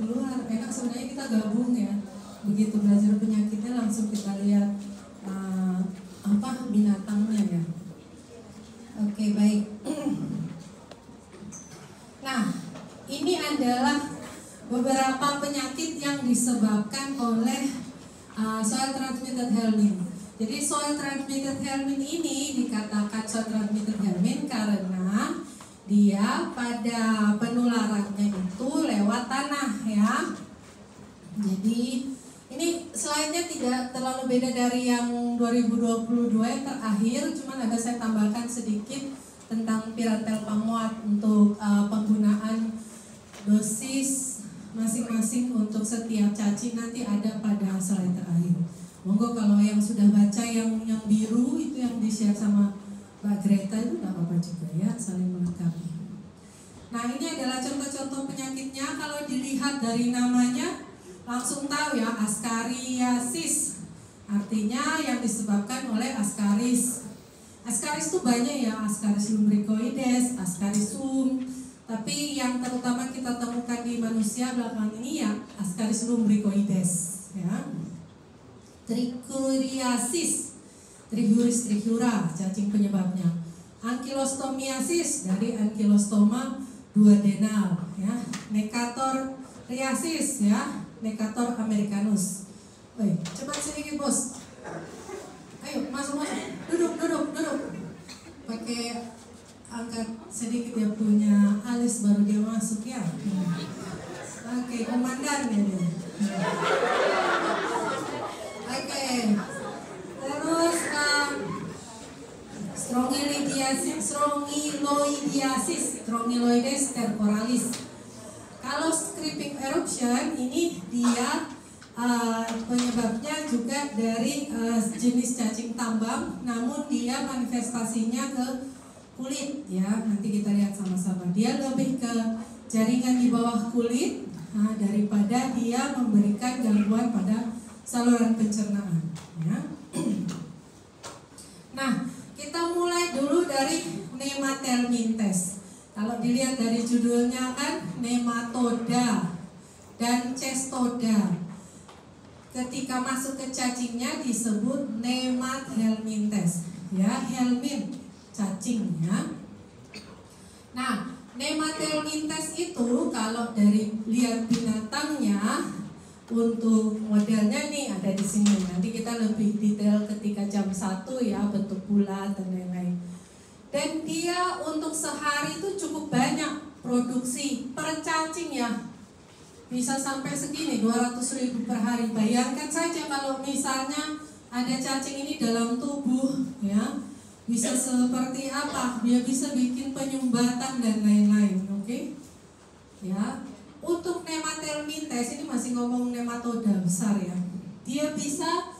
keluar. Enak sebenarnya kita gabung ya. Begitu belajar penyakitnya langsung kita lihat binatangnya ya. Oke, baik. Nah, ini adalah beberapa penyakit yang disebabkan oleh soil transmitted helminth. Jadi soil transmitted helminth ini dikatakan soil transmitted helminth karena dia pada penularannya itu lewat tanah ya. Jadi ini slide-nya tidak terlalu beda dari yang 2022 yang terakhir, cuman ada saya tambahkan sedikit tentang pirantelpa muat untuk penggunaan dosis masing-masing untuk setiap cacing nanti ada pada slide terakhir. Monggo kalau yang sudah baca yang biru itu yang di-share sama Mbak Greta itu nggak apa-apa juga ya, saling melengkapi. Nah, ini adalah contoh-contoh penyakitnya. Kalau dilihat dari namanya langsung tahu ya, Ascariasis. Artinya yang disebabkan oleh Ascaris. Ascaris itu banyak ya, Ascaris lumbricoides, Ascarisum. Tapi yang terutama kita temukan di manusia belakangan ini ya Ascaris lumbricoides ya. Trichuriasis, Trichuris trichura, cacing penyebabnya. Ankylostomiasis dari Ankylostoma duodenal ya. Necatoriasis ya, Necator americanus. Woi, cepat sedikit bos. Ayo masuk. Duduk. Pakai angkat sedikit ya, punya alis baru dia masuk ya. Oke, komandan ya dia. Oke. Terus Strongyloides temporalis. Kalau creeping eruption ini dia penyebabnya juga dari jenis cacing tambang, namun dia manifestasinya ke kulit ya. Nanti kita lihat sama-sama. Dia lebih ke jaringan di bawah kulit daripada dia memberikan gangguan pada saluran pencernaan ya. Nah, kita mulai dulu dari Nemathelminthes. Kalau dilihat dari judulnya kan nematoda dan cestoda. Ketika masuk ke cacingnya disebut Nemathelminthes ya, helminth cacing ya. Nah, Nemathelminthes itu kalau dari lihat binatangnya, untuk modelnya nih ada di sini. Nanti kita lebih detail ketika jam 1 ya, bentuk bulat dan lain-lain. Dan dia untuk sehari itu cukup banyak produksi per cacing ya. Bisa sampai segini 200.000 per hari. Bayangkan saja kalau misalnya ada cacing ini dalam tubuh ya, bisa seperti apa? Dia bisa bikin penyumbatan dan lain-lain, oke? Ya. Untuk Nemathelminthes ini masih ngomong nematoda besar ya. Dia bisa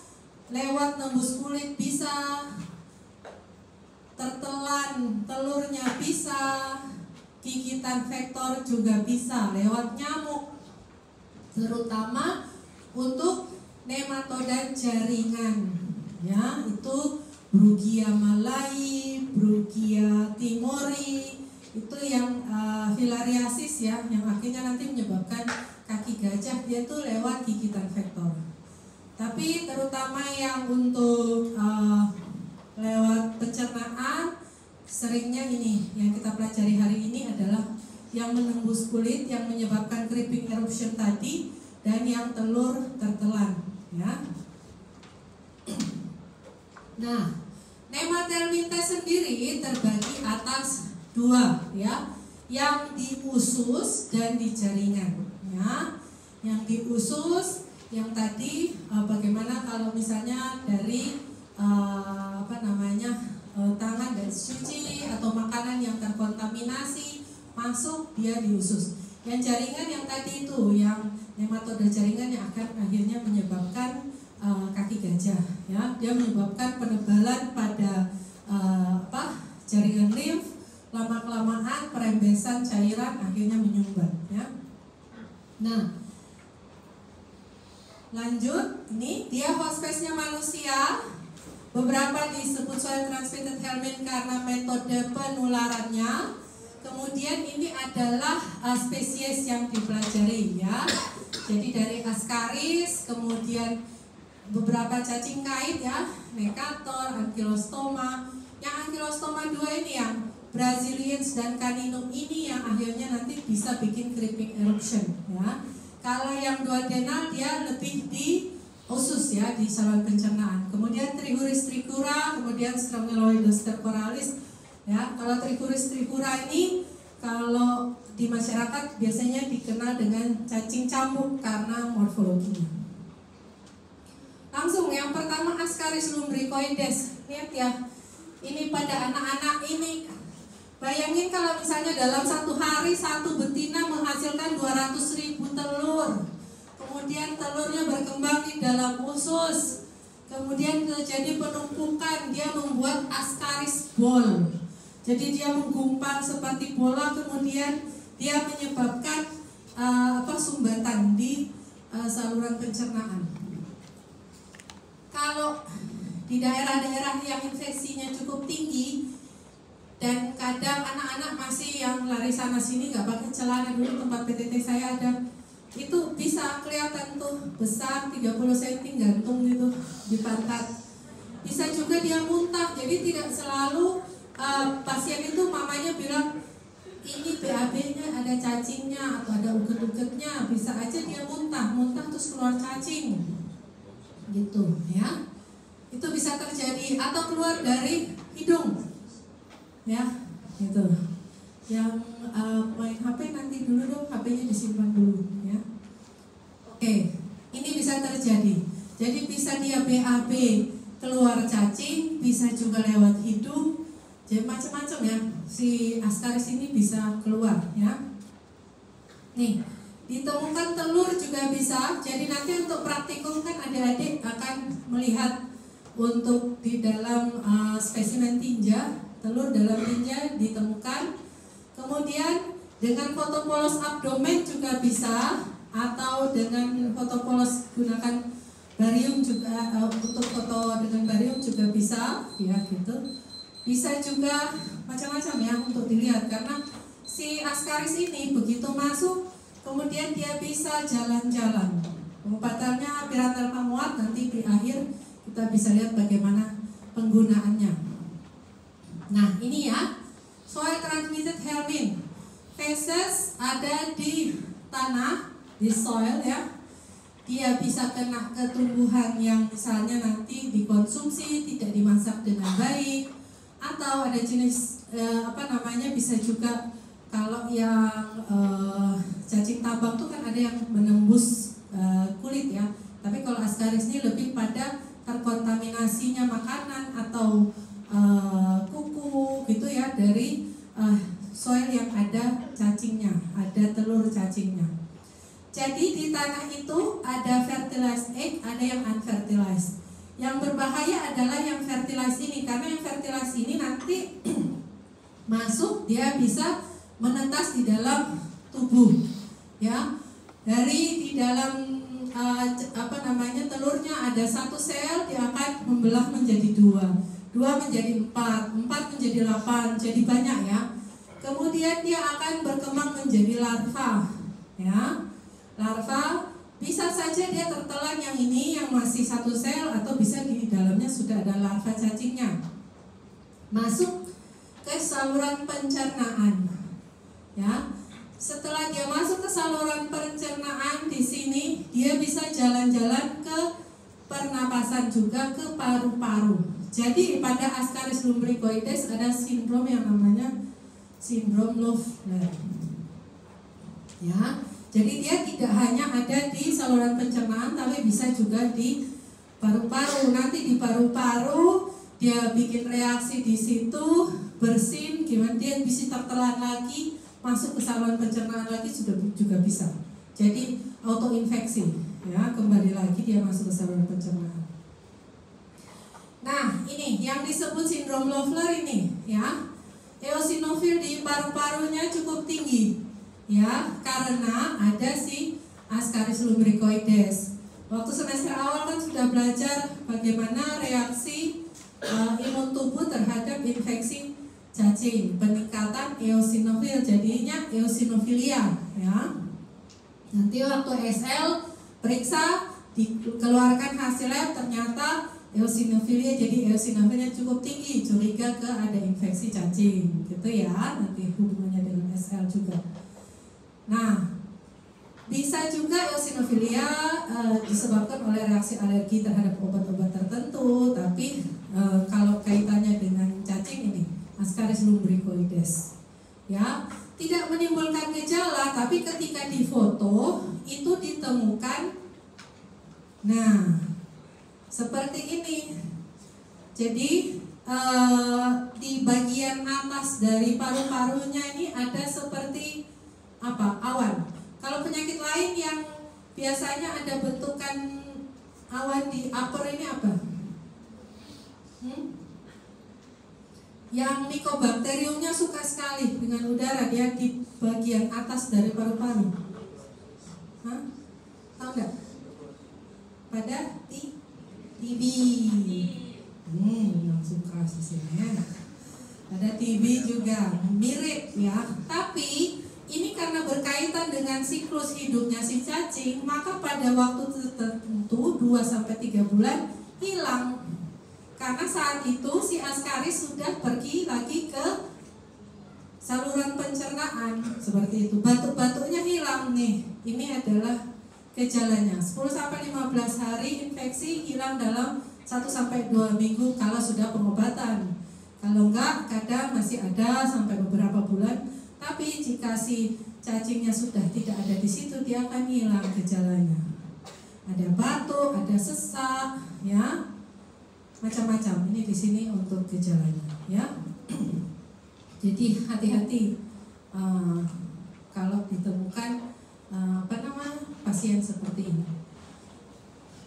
lewat nembus kulit, bisa tertelan telurnya, bisa gigitan vektor juga bisa, lewat nyamuk. Terutama untuk nematoda jaringan ya, itu Brugia malai, Brugia timori, itu yang filariasis ya, yang akhirnya nanti menyebabkan kaki gajah, dia tuh lewat gigitan vektor. Tapi terutama yang untuk lewat pencernaan, seringnya ini yang kita pelajari hari ini adalah yang menembus kulit, yang menyebabkan creeping eruption tadi, dan yang telur tertelan ya. Nah, Nemathelminthes sendiri terbagi atas dua ya, yang di usus dan di jaringan ya. Yang di usus yang tadi bagaimana kalau misalnya dari tangan dan cuci atau makanan yang terkontaminasi masuk, dia di usus. Yang jaringan yang tadi itu, yang nematoda jaringan yang akan akhirnya menyebabkan kaki gajah ya, dia menyebabkan penebalan pada jaringan limf, lama-kelamaan perembesan cairan akhirnya menyumbat ya. Nah, lanjut, ini dia host space-nya manusia. Beberapa disebut soil transmitted helminth karena metode penularannya. Kemudian ini adalah spesies yang dipelajari ya. Jadi dari Ascaris, kemudian beberapa cacing kait ya, Necator, Ankylostoma. Yang Ankylostoma 2 ini yang Brazilians dan Caninum ini yang akhirnya nanti bisa bikin creeping eruption ya. Kalau yang duodenal dia lebih di usus ya, di saluran pencernaan. Kemudian Trichuris trichura, kemudian Strongyloides stercoralis ya. Kalau Trichuris trichura ini kalau di masyarakat biasanya dikenal dengan cacing cambuk karena morfologinya. Langsung yang pertama Ascaris lumbricoides. Lihat ya, ini pada anak-anak ini. Bayangin kalau misalnya dalam satu hari satu betina menghasilkan 200.000 telur. Kemudian telurnya berkembang di dalam usus. Kemudian terjadi penumpukan, dia membuat Ascaris ball. Jadi dia menggumpal seperti bola, kemudian dia menyebabkan sumbatan di saluran pencernaan. Kalau di daerah-daerah yang infeksinya cukup tinggi dan kadang anak-anak masih yang lari sana sini nggak pakai celana, dulu tempat PTT saya ada, itu bisa kelihatan tuh besar 30 cm gantung gitu di pantat. Bisa juga dia muntah, jadi tidak selalu pasien itu mamanya bilang ini BAB-nya ada cacingnya atau ada uget-ugetnya, bisa aja dia muntah terus keluar cacing gitu ya. Itu bisa terjadi, atau keluar dari hidung ya gitu. Yang main HP nanti dulu dong, HP-nya disimpan dulu ya. Oke, ini bisa terjadi. Jadi bisa dia BAB keluar cacing, bisa juga lewat hidung. Jadi macam-macam ya, si Ascaris ini bisa keluar ya. Nih, ditemukan telur juga bisa. Jadi nanti untuk praktikum kan adik-adik akan melihat untuk di dalam spesimen tinja, telur dalam tinja ditemukan. Kemudian dengan foto polos abdomen juga bisa, atau dengan foto polos gunakan barium juga, untuk foto dengan barium juga bisa ya gitu. Bisa juga macam-macam ya untuk dilihat, karena si Ascaris ini begitu masuk kemudian dia bisa jalan-jalan. Pengobatannya piratel pamuat, nanti di akhir kita bisa lihat bagaimana penggunaannya. Nah ini ya, soil transmitted helminth. Feces ada di tanah, di soil ya. Dia bisa kena ke tumbuhan yang misalnya nanti dikonsumsi, tidak dimasak dengan baik. Atau ada jenis bisa juga kalau yang cacing tambang tuh kan ada yang menembus kulit ya. Tapi kalau Ascaris ini lebih pada terkontaminasinya makanan atau kuku gitu ya, dari soil yang ada cacingnya, ada telur cacingnya. Jadi di tanah itu ada fertilized egg, ada yang unfertilized. Yang berbahaya adalah yang fertilized ini, karena yang fertilized ini nanti masuk, dia bisa menetas di dalam tubuh ya. Dari di dalam telurnya ada satu sel, dia akan membelah menjadi dua menjadi 4 menjadi 8, jadi banyak ya. Kemudian dia akan berkembang menjadi larva ya. Larva bisa saja dia tertelan yang ini yang masih satu sel, atau bisa di dalamnya sudah ada larva cacingnya. Masuk ke saluran pencernaan. Ya. Setelah dia masuk ke saluran pencernaan, di sini dia bisa jalan-jalan ke pernapasan juga, ke paru-paru. Jadi pada Ascaris lumbricoides ada sindrom yang namanya sindrom Loeffler. Ya. Jadi dia tidak hanya ada di saluran pencernaan, tapi bisa juga di paru-paru. Nanti di paru-paru dia bikin reaksi di situ, bersin, gimana dia bisa tertelan lagi, masuk ke saluran pencernaan lagi juga bisa. Jadi autoinfeksi, ya kembali lagi dia masuk ke saluran pencernaan. Nah ini yang disebut sindrom Loeffler ini, ya eosinofil di paru-parunya cukup tinggi. Ya, karena ada si Ascaris lumbricoides. Waktu semester awal kan sudah belajar bagaimana reaksi imun tubuh terhadap infeksi cacing, peningkatan eosinofil, jadinya eosinofilia ya. Nanti waktu SL periksa dikeluarkan hasil lab ternyata eosinofilia, jadi eosinofilnya cukup tinggi, curiga ke ada infeksi cacing gitu ya. Nanti hubungannya dengan SL juga. Nah, bisa juga eosinofilia disebabkan oleh reaksi alergi terhadap obat-obat tertentu, tapi kalau kaitannya dengan cacing ini Ascaris lumbricoides ya, tidak menimbulkan gejala, tapi ketika difoto itu ditemukan nah seperti ini. Jadi di bagian atas dari paru-parunya ini ada seperti apa? Awan. Kalau penyakit lain yang biasanya ada bentukan awan di upper ini apa? Yang Mycobacteriumnya suka sekali dengan udara, dia di bagian atas dari paru-paru. Tahu nggak? Pada TB. Langsung keras di sini ya. Ada TB juga mirip ya, tapi ini karena berkaitan dengan siklus hidupnya si cacing, maka pada waktu tertentu 2-3 bulan hilang. Karena saat itu si Ascaris sudah pergi lagi ke saluran pencernaan seperti itu. Batuk-batuknya hilang nih. Ini adalah gejalanya. 10-15 hari infeksi hilang dalam 1-2 minggu kalau sudah pengobatan. Kalau enggak, kadang masih ada sampai beberapa bulan. Tapi jika si cacingnya sudah tidak ada di situ, dia akan hilang gejalanya. Ada batuk, ada sesak, ya, macam-macam. Ini di sini untuk gejalanya, ya. Jadi hati-hati kalau ditemukan pasien seperti ini.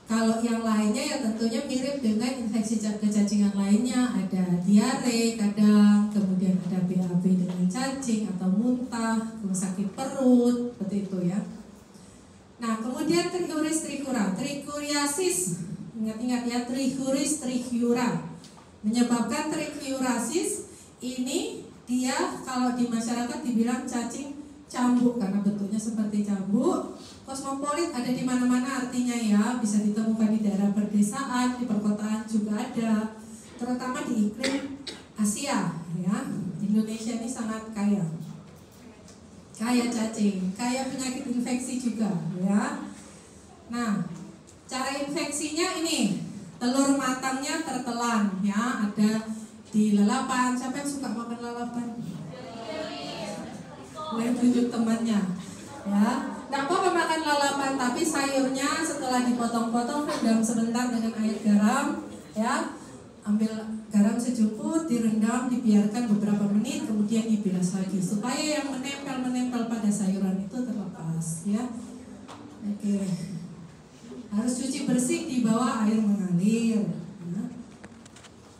Kalau yang lainnya ya tentunya mirip dengan infeksi kecacingan lainnya, ada diare kadang, kemudian ada BAB dengan cacing atau muntah, sakit perut, seperti itu ya. Nah, kemudian trichuris trichura, trichuriasis, ingat-ingat ya, trichuris trichura. Menyebabkan trichuriasis ini dia kalau di masyarakat dibilang cacing cambuk karena bentuknya seperti cambuk. Kosmopolit ada di mana-mana artinya ya, bisa ditemukan di daerah perdesaan, di perkotaan juga ada, terutama di iklim Asia ya. Indonesia ini sangat kaya cacing, kaya penyakit infeksi juga ya. Nah, cara infeksinya ini telur matangnya tertelan ya, ada di lalapan. Siapa yang suka makan lalapan? Boleh tunjuk temannya ya. Tidak apa-apa makan lalapan, tapi sayurnya setelah dipotong-potong rendam sebentar dengan air garam ya. Ambil garam secukupnya, direndam, dibiarkan beberapa menit, kemudian dibilas lagi supaya yang menempel pada sayuran itu terlepas ya. Oke. Harus cuci bersih di bawah air mengalir.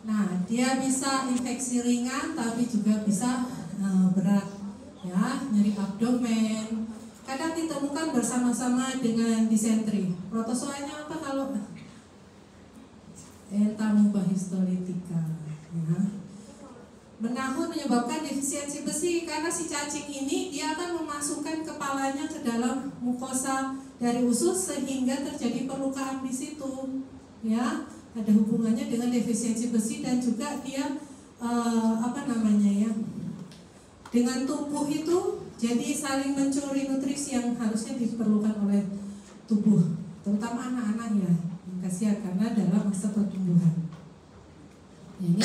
Nah, dia bisa infeksi ringan tapi juga bisa berat ya, nyeri abdomen. Kadang ditemukan bersama-sama dengan disentri. Protozoanya apa kalau Entamuba histolytica ya. Menahun menyebabkan defisiensi besi karena si cacing ini dia akan memasukkan kepalanya ke dalam mukosa dari usus sehingga terjadi perlukaan di situ ya. Ada hubungannya dengan defisiensi besi dan juga dia dengan tubuh itu jadi saling mencuri nutrisi yang harusnya diperlukan oleh tubuh, terutama anak-anak ya, yang kasihan karena dalam masa pertumbuhan. Ini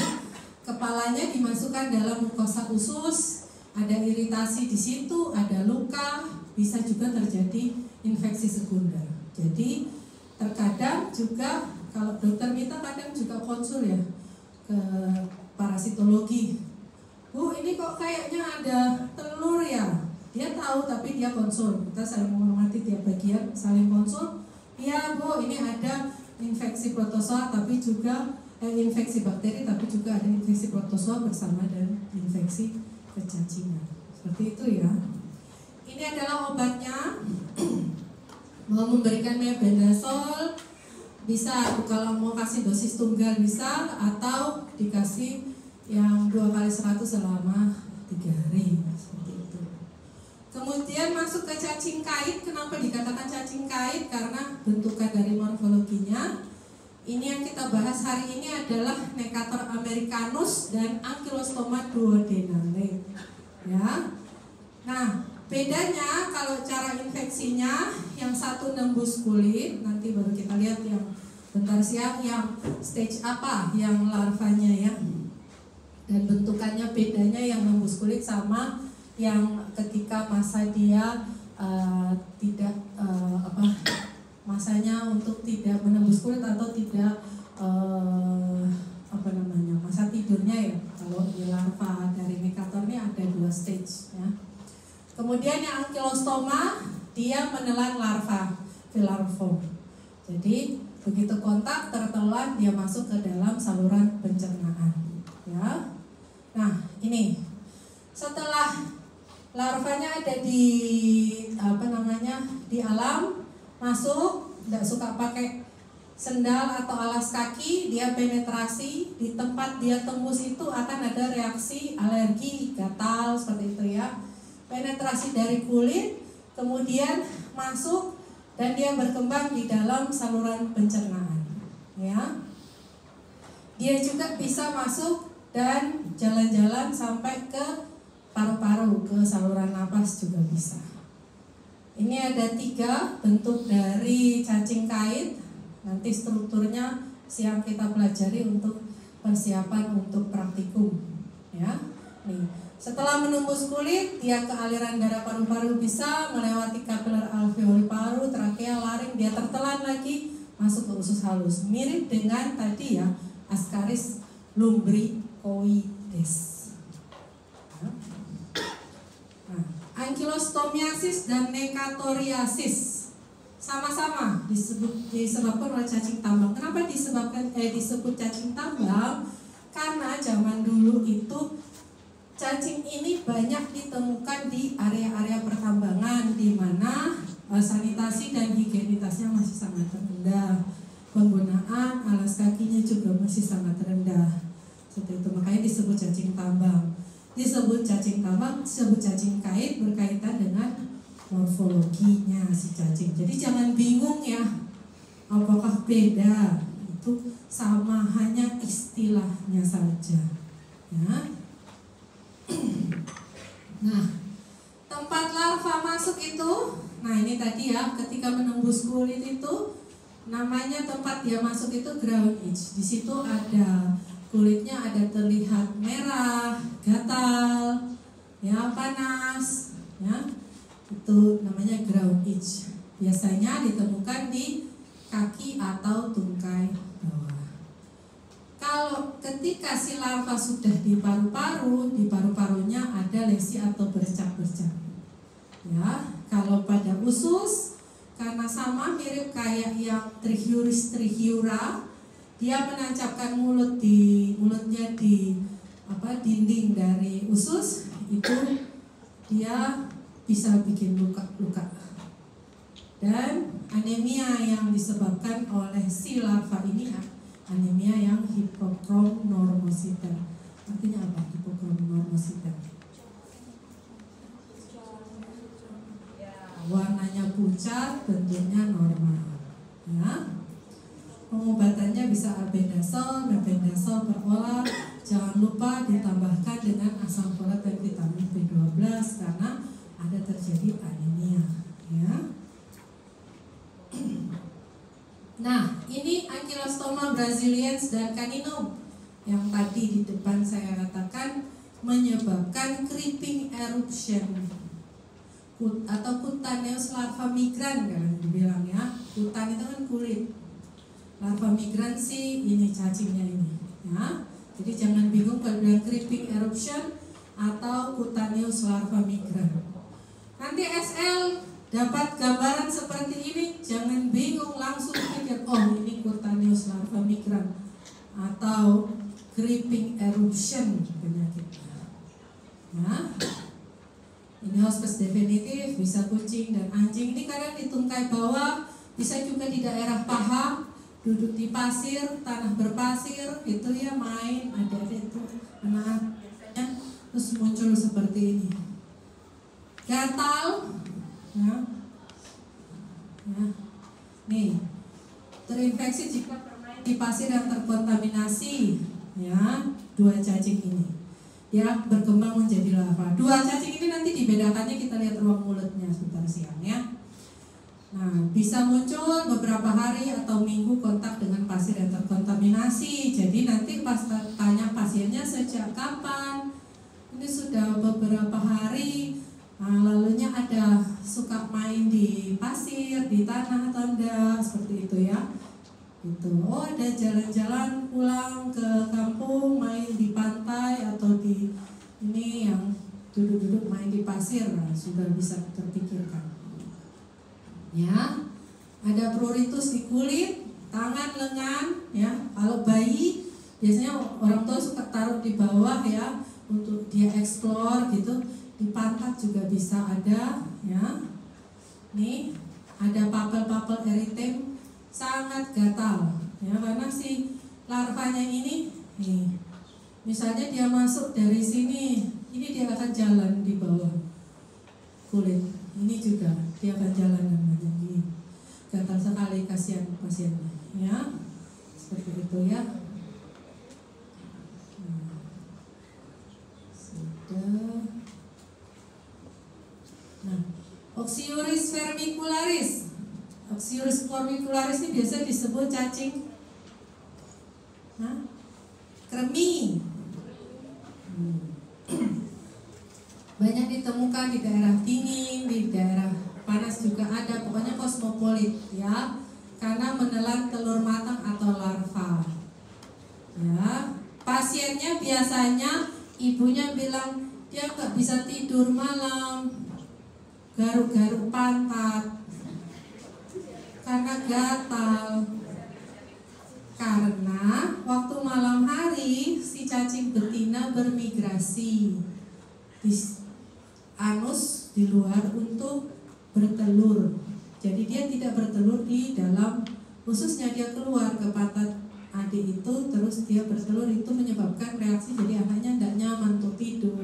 kepalanya dimasukkan dalam mukosa usus, ada iritasi di situ, ada luka, bisa juga terjadi infeksi sekunder. Jadi terkadang juga kalau dokter kita kadang juga konsul ya ke parasitologi. Bu, ini kok kayaknya ada telur ya? Dia tahu tapi dia konsul. Kita saling menghormati tiap bagian, saling konsul. Iya Bu, ini ada infeksi protozoa tapi juga infeksi bakteri tapi juga ada infeksi protozoa bersama dan infeksi kecacingan. Seperti itu ya. Ini adalah obatnya. Mau memberikan mebendazole bisa, kalau mau kasih dosis tunggal bisa, atau dikasih yang 2 kali 100 selama 3 hari, seperti itu. Kemudian masuk ke cacing kait. Kenapa dikatakan cacing kait? Karena bentukan dari morfologinya. Ini yang kita bahas hari ini adalah Necator americanus dan Ankylostoma duodenale. Ya. Nah, bedanya kalau cara infeksinya, yang satu nembus kulit, nanti baru kita lihat yang bentar siang yang stage apa, yang larvanya ya. Dan bentukannya bedanya yang nembus kulit sama yang ketika masa dia tidak masanya untuk tidak menembus kulit atau tidak masa tidurnya ya. Kalau di larva dari Necator ini ada 2 stage ya. Kemudian yang Ankylostoma dia menelan larva Filarform. Jadi begitu kontak tertelan dia masuk ke dalam saluran pencernaan ya. Nah, ini setelah larvanya ada di di alam, masuk, tidak suka pakai sendal atau alas kaki, dia penetrasi di tempat dia tembus itu akan ada reaksi alergi, gatal seperti itu ya. Penetrasi dari kulit, kemudian masuk dan dia berkembang di dalam saluran pencernaan ya. Dia juga bisa masuk dan jalan-jalan sampai ke paru-paru, ke saluran napas juga bisa. Ini ada 3 bentuk dari cacing kait. Nanti strukturnya siang kita pelajari untuk persiapan untuk praktikum ya. Nih, setelah menembus kulit, dia ke aliran darah paru-paru bisa melewati kapiler alveoli paru, trakea, laring, dia tertelan lagi masuk ke usus halus. Mirip dengan tadi ya, Ascaris lumbricoides. Nah, Ankylostomiasis dan Necatoriasis sama-sama disebabkan oleh cacing tambang. Kenapa disebut cacing tambang? Karena zaman dulu itu cacing ini banyak ditemukan di area-area pertambangan di mana sanitasi dan higienitasnya masih sangat rendah. Penggunaan alas kakinya juga masih sangat rendah. Seperti itu, makanya disebut cacing tambang. Disebut cacing tambang, disebut cacing kait berkaitan dengan morfologinya si cacing. Jadi jangan bingung ya, apakah beda? Itu sama, hanya istilahnya saja ya. Nah, tempat larva masuk itu, nah ini tadi ya, ketika menembus kulit itu namanya tempat dia masuk itu ground edge. Di situ ada kulitnya, ada terlihat merah, gatal, ya panas, ya itu namanya ground edge. Biasanya ditemukan di kaki atau tungkai bawah. Kalau ketika si larva sudah di paru-paru, di paru-parunya ada lesi atau bercak-bercak. Ya, kalau pada usus karena sama mirip kayak yang Trichuris trichiura, dia menancapkan mulutnya di dinding dari usus, itu dia bisa bikin luka-luka. Dan anemia yang disebabkan oleh si larva ini anemia yang hipochromonormositer. Artinya apa hipochromonormositer? Warnanya pucat, bentuknya normal. Ya. Pengobatannya bisa albendazole, mebendazole berolah. Jangan lupa ditambahkan dengan asam folat dan vitamin B12 karena ada terjadi anemia. Ya. Nah, ini Ankylostoma brasiliensis dan caninum yang tadi di depan saya katakan menyebabkan creeping eruption atau cutaneous larva migran kan dibilang ya. Kutan itu kan kulit. Larva migran sih ini cacingnya ini ya. Jadi jangan bingung kalau bilang creeping eruption atau cutaneous larva migran. Nanti SL dapat gambaran seperti ini, jangan bingung, langsung pikir oh ini cutaneous larva migran atau creeping eruption penyakitnya. Ya. Ini hospes definitif, bisa kucing dan anjing. Ini kadang di tungkai bawah, bisa juga di daerah paha. duduk di pasir, tanah berpasir, itu ya main, ada itu anak-anaknya, terus muncul seperti ini, gatal, ya, nih, terinfeksi jika bermain di pasir yang terkontaminasi, ya, 2 cacing ini, dia berkembang menjadi larva. 2 cacing ini nanti dibedakannya kita lihat ruang mulutnya sebentar siang ya. Nah, bisa muncul beberapa hari atau minggu kontak dengan pasir yang terkontaminasi. Jadi nanti pas tanya pasiennya sejak kapan, ini sudah beberapa hari. Nah, lalunya ada suka main di pasir, di tanah atau enggak, seperti itu ya. Gitu. Oh, ada jalan-jalan pulang ke kampung, main di pantai atau di ini yang duduk-duduk main di pasir, nah, sudah bisa terpikirkan. Ya, ada pruritus di kulit, tangan, lengan, ya. Kalau bayi biasanya orang tua suka taruh di bawah ya untuk dia explore gitu. Di pantat juga bisa ada, ya. Nih, ada papel-papel eritem sangat gatal, ya, karena si larvanya ini, nih, misalnya dia masuk dari sini, ini dia akan jalan di bawah kulit. Ini juga dia akan jalan namanya ini. Gatal sekali, kasihan pasiennya, ya. Seperti itu ya. Sudah. Nah, Oxyuris vermicularis. Oxyuris vermicularis ini biasa disebut cacing kremi. Banyak ditemukan di daerah dingin, di daerah panas juga ada, pokoknya kosmopolit ya, karena menelan telur matang atau larva. Ya, pasiennya biasanya ibunya bilang dia nggak bisa tidur malam, garuk-garuk pantat, karena gatal. Karena waktu malam hari si cacing betina bermigrasi di anus di luar untuk bertelur. Jadi dia tidak bertelur di dalam, khususnya dia keluar ke pantat adik itu, terus dia bertelur, itu menyebabkan reaksi, jadi anaknya tidak nyaman untuk tidur.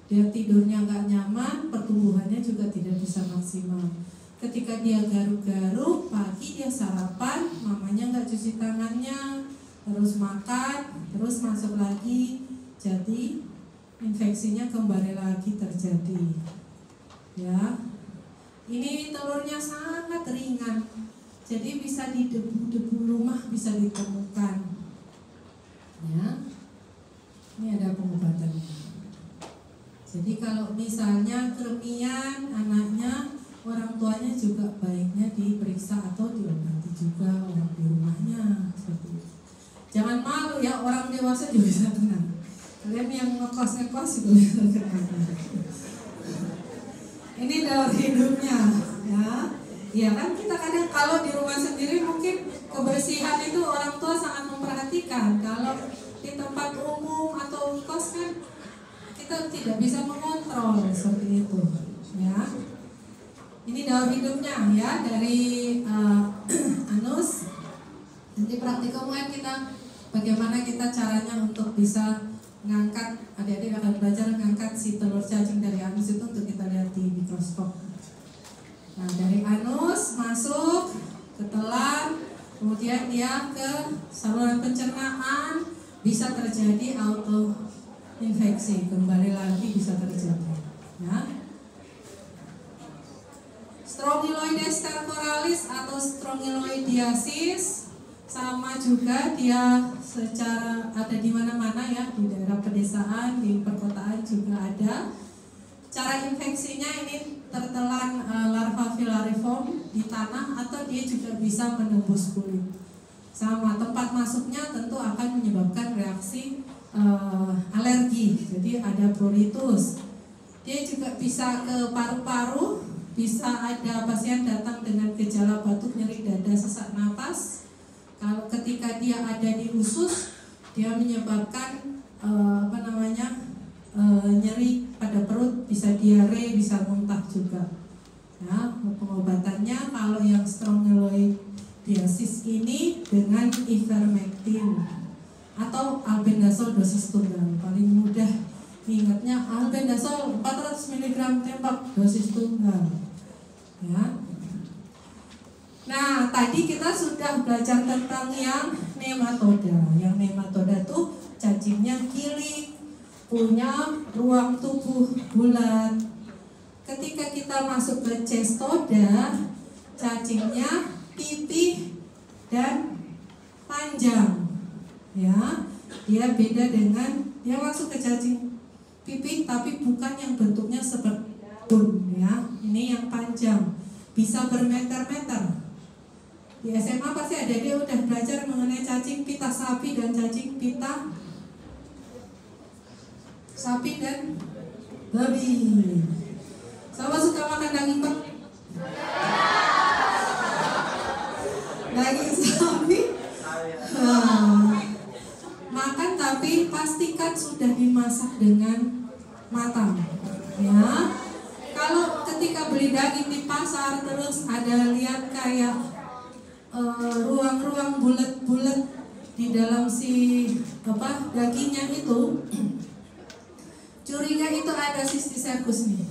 Dia tidurnya nggak nyaman, pertumbuhannya juga tidak bisa maksimal. Ketika dia garuk-garuk, pagi dia sarapan, mamanya nggak cuci tangannya, terus makan, terus masuk lagi, jadi infeksinya kembali lagi terjadi. Ya, ini telurnya sangat ringan, jadi bisa di debu-debu rumah bisa ditemukan. Ya, ini ada pengobatannya. Jadi kalau misalnya kremian anaknya, orang tuanya juga baiknya diperiksa atau diobati juga orang di rumahnya, seperti itu. Jangan malu ya, orang dewasa juga bisa kena. Kalian yang ngekos juga bisa kena. Ini daur hidupnya, ya. Iya kan, kita kadang kalau di rumah sendiri mungkin kebersihan itu orang tua sangat memperhatikan. Kalau di tempat umum atau kos kan kita tidak bisa mengontrol seperti itu, ya. Ini daur hidupnya ya dari anus. Nanti praktikum kan kita bagaimana kita caranya untuk bisa mengangkat, adik-adik akan belajar mengangkat si telur cacing dari anus itu untuk kita lihat di mikroskop. Nah, dari anus masuk ke telan, kemudian dia ke saluran pencernaan, bisa terjadi autoinfeksi, kembali lagi bisa terjadi. Ya. Strongyloides stercoralis atau strongyloidiasis sama juga, dia secara ada di mana-mana ya, di daerah pedesaan, di perkotaan juga ada. Cara infeksinya ini tertelan larva filariform di tanah atau dia juga bisa menembus kulit. Sama, tempat masuknya tentu akan menyebabkan reaksi alergi. Jadi ada pruritus. Dia juga bisa ke paru-paru. Bisa ada pasien datang dengan gejala batuk, nyeri dada, sesak napas. Kalau ketika dia ada di usus, dia menyebabkan nyeri pada perut, bisa diare, bisa muntah juga. Nah, pengobatannya kalau yang strongyloidiasis ini dengan ivermectin atau albendazole dosis tunggal. Paling mudah ingatnya albendazole 400 mg tembak dosis tunggal. Ya. Nah, tadi kita sudah belajar tentang yang nematoda. Yang nematoda tuh cacingnya gilik, punya ruang tubuh bulat. Ketika kita masuk ke cestoda, cacingnya pipih dan panjang. Ya, dia beda dengan dia masuk ke cacing pipih tapi bukan yang bentuknya seperti daun ya. Ini yang panjang, bisa bermeter-meter. Di SMA pasti dia udah belajar mengenai cacing pita sapi dan cacing pita sapi dan babi. Sama suka makan daging babi? Daging sapi? Makan tapi pastikan sudah dimasak dengan matang. Ya. Kalau ketika beli daging di pasar terus ada lihat kayak ruang-ruang bulat-bulat di dalam si dagingnya itu, curiga itu ada Cysticercus nih.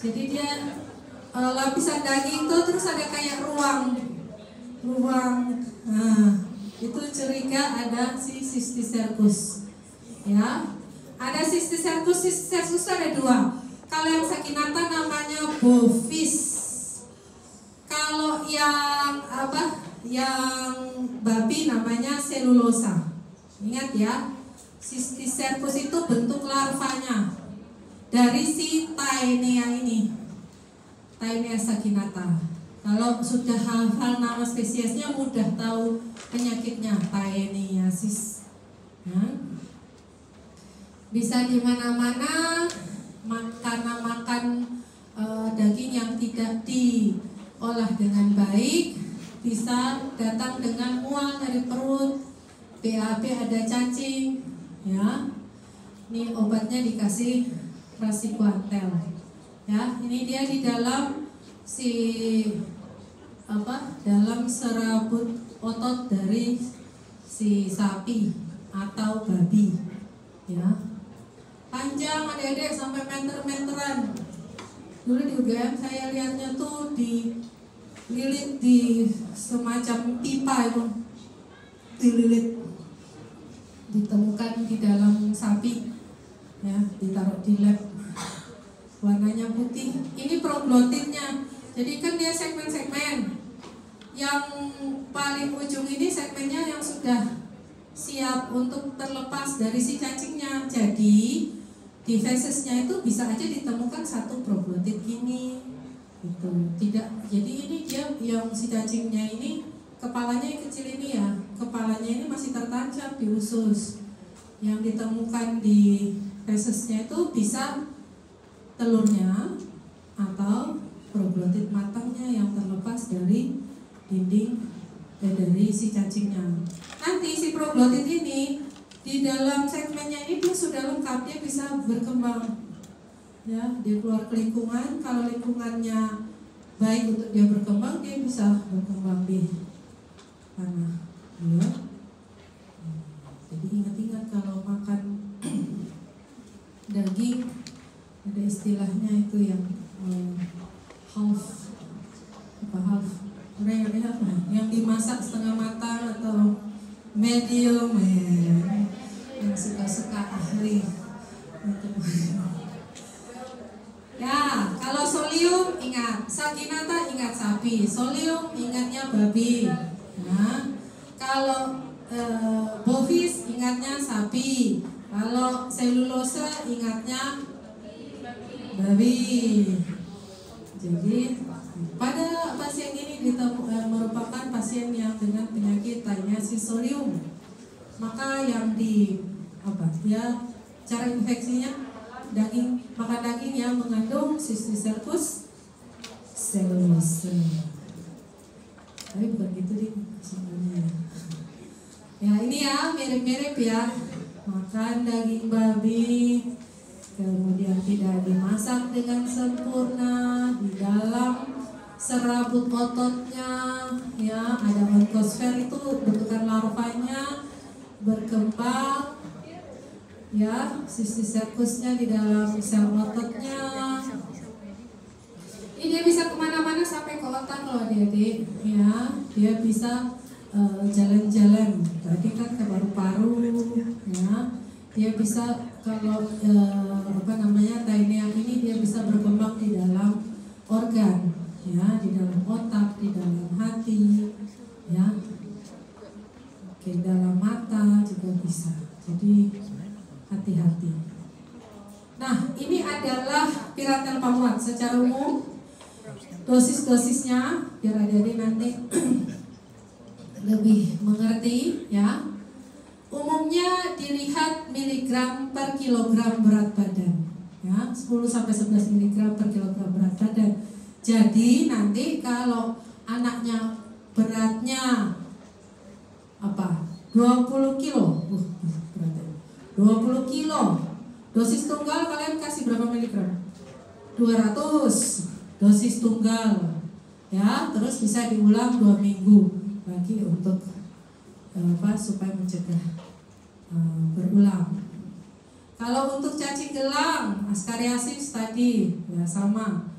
Jadi dia lapisan daging itu terus ada kayak ruang. Nah, itu curiga ada si Cysticercus. Ya, ada Cysticercus ada dua. Kalau yang sakinata namanya bovis. Kalau yang yang babi namanya selulosa. Ingat ya, Cysticercus itu bentuk larvanya dari si Taenia ini, Taenia sakinata. Kalau sudah hafal nama spesiesnya mudah tahu penyakitnya, Taeniasis. Ya. Bisa di mana-mana karena makan daging yang tidak diolah dengan baik, bisa datang dengan mual dari perut, BAB ada cacing, ya. Ini obatnya dikasih Praziquantel. Ya, ini dia di dalam dalam serabut otot dari si sapi atau babi. Ya. Panjang adik-adik sampai meter-meteran. Dulu di UGM saya lihatnya tuh dililit di semacam pipa itu, dililit, ditemukan di dalam sapi, ya, ditaruh di lab, warnanya putih. Ini proglotitnya. Jadi kan dia segmen-segmen. Yang paling ujung ini segmennya yang sudah siap untuk terlepas dari si cacingnya. Jadi di fesesnya itu bisa aja ditemukan satu proglotit ini, gitu. Tidak, jadi ini dia yang si cacingnya ini kepalanya yang kecil ini ya, kepalanya ini masih tertancap di usus. Yang ditemukan di fesesnya itu bisa telurnya atau proglotit matangnya yang terlepas dari dinding dari si cacingnya. Nanti si proglotit ini di dalam segmennya ini dia sudah lengkap, dia bisa berkembang. Ya, dia keluar ke lingkungan, kalau lingkungannya baik untuk dia berkembang, dia bisa berkembang di tanah. Ya. Jadi ingat-ingat kalau makan daging ada istilahnya itu yang half rare ya, yang dimasak setengah matang atau medium ya. Yang suka-suka ahli. Ya, kalau solium ingat sakinata, ingat sapi. Solium ingatnya babi. Nah, kalau bovis ingatnya sapi. Kalau selulosa ingatnya babi. Jadi pada pasien ini merupakan pasien yang dengan penyakit Taeniasis solium. Maka yang cara infeksinya makan daging yang mengandung Cysticercus selulosa. Tapi bukan gitu deh sebenarnya. Ya ini ya mirip-mirip ya. Makan daging babi, kemudian tidak dimasak dengan sempurna, di dalam serabut ototnya, ya, ada onkosfer itu bentukan larvanya berkembang, ya, cysticercusnya di dalam sel ototnya. Ini dia bisa kemana-mana sampai ke otak loh adik-adik, ya, dia bisa jalan-jalan, tadi kan ke paru-paru, ya, dia bisa kalau tinea ini dia bisa berkembang di dalam organ, ya, di dalam otak, di dalam hati, ya, oke, dalam mata juga bisa. Jadi hati-hati. Nah, ini adalah Piratel pamuat secara umum. Dosis-dosisnya biar adik-adik nanti lebih mengerti, ya. Umumnya dilihat miligram per kilogram berat badan, ya, 10 sampai 11 miligram per kilogram berat badan. Jadi nanti kalau anaknya beratnya 20 kilo, 20 kilo, dosis tunggal kalian kasih berapa miligram? 200 dosis tunggal, ya, terus bisa diulang 2 minggu lagi untuk supaya mencegah berulang. Kalau untuk cacing gelang, Ascariasis tadi ya sama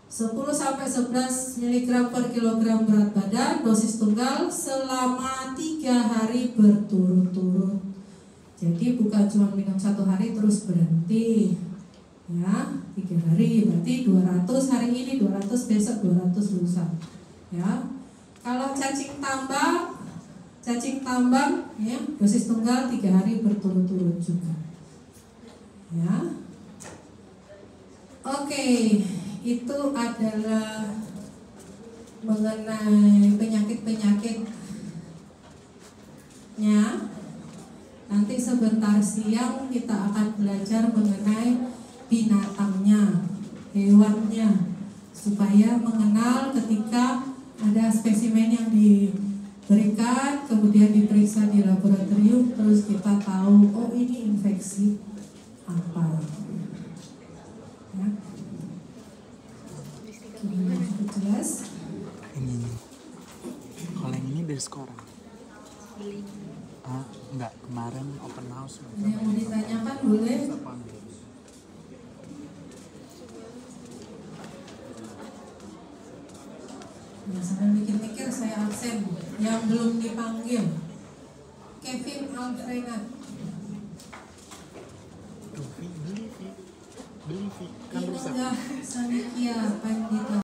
10 sampai 11 mg per kilogram berat badan, dosis tunggal selama 3 hari berturut-turut. Jadi bukan cuma minum 1 hari terus berhenti, ya, 3 hari berarti 200 hari ini, 200 besok, 200 lusa, ya. Kalau cacing tambang, ya, dosis tunggal 3 hari berturut-turut juga, ya. Oke, itu adalah mengenai penyakit-penyakitnya. Nanti sebentar siang kita akan belajar mengenai binatangnya, hewannya, supaya mengenal ketika ada spesimen yang diberikan, kemudian diperiksa di laboratorium, terus kita tahu, oh ini infeksi apa, ya. Cukup jelas? Ini kalau yang ini dari sekolah enggak, kemarin open house. Yang mau ditanyakan boleh. Ya, sambil mikir-mikir saya absen. Yang belum dipanggil, Kevin Alfrenat. Beli kan bisa. Indah Sanikia Pandita.